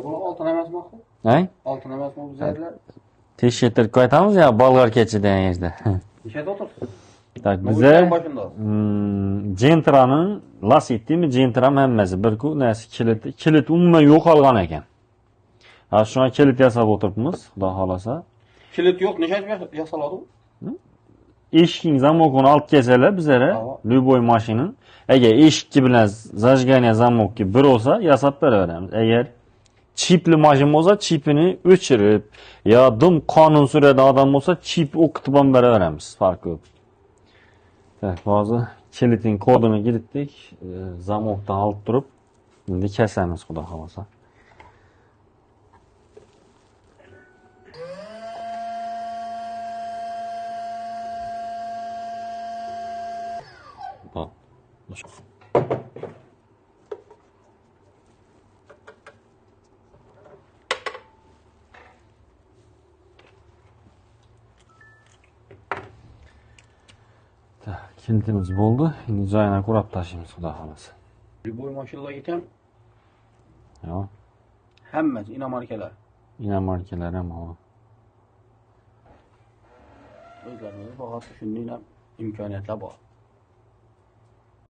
Bunu altın emasmi axı? He? Altın emasmi bu zərlər? Teşekkür koytamız ya Balgar keçi deyen yerde. Neçədə otursun? Tak Bu bize işin başında. Centra'nın las ettiğimi Centra hemmesi bir ku nesi kilit umumen yok algan eken. Ha şu an kilit yasab oturtmuz daha halasa. Kilit yox, neçə yasaladı? Eşkin zamokunu alt kesele bizlere Aa. Lüboy maşinin. Eğer eşki bilen zajganya zamok gibi bir olsa yasap veririz. Eğer çipli maşin olsa çipini öçürüp ya dım kanun sürede adam olsa çip o kıtıban veririz. Farkı yok. Evet, bazı kilitin kodunu girittik. Zamoktan alıp durup şimdi kesemiz kuda halasa. Bak. Kilitimiz buldu. Şimdi cayına kurap taşıyımız kuda halası. Boy maşınla geten Ya. həmməsi inamarkelər. Yine markeler ama o. Özlərində bağa düşündüyünə imkaniyyətlə bax.